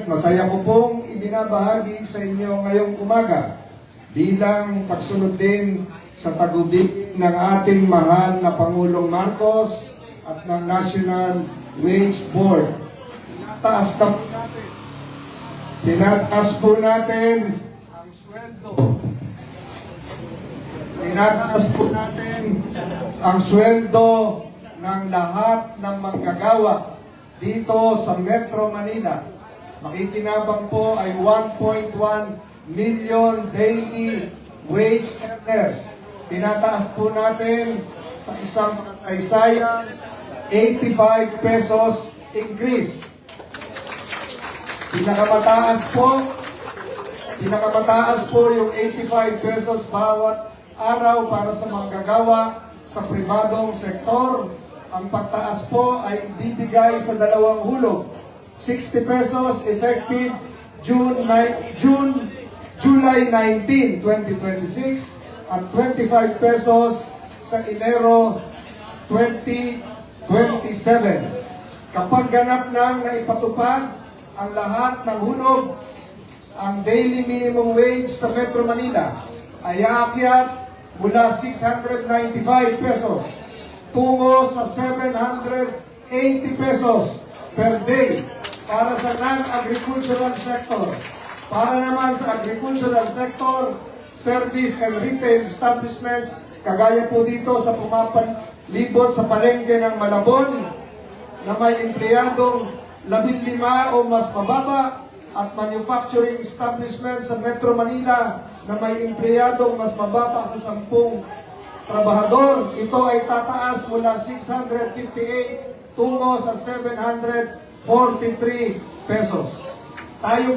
masaya ko pong ibinabahagi sa inyo ngayong umaga bilang pagsunod din sa tagubig ng ating mahal na Pangulong Marcos at ng National Wage Board. Tinataas po natin ang sweldo. Tinataas po natin ang sweldo ng lahat ng manggagawa dito sa Metro Manila. Makikinabang po ay 1.1 million daily wage earners. Tinataas po natin sa isang kasaysayang 85 pesos increase. Pinakamataas po yung 85 pesos bawat araw para sa manggagawa sa pribadong sektor. Ang pagtaas po ay ibibigay sa dalawang hulog. 60 pesos effective July 19, 2026 at 25 pesos sa Enero 2027. Kapag ganap nang naipatupad ang lahat ng hulog, ang daily minimum wage sa Metro Manila ay aakyat mula 695 pesos tungo sa 780 pesos per day para sa non-agricultural sector. Para naman sa agricultural sector, service and retail establishments, kagaya po dito sa pumapalibot sa palengke ng Malabon, na may empleyadong 15 o mas mababa, at manufacturing establishment sa Metro Manila na may empleyadong mas mababa sa 10 trabahador, ito ay tataas mula 658 tungo sa 743 pesos. Tayo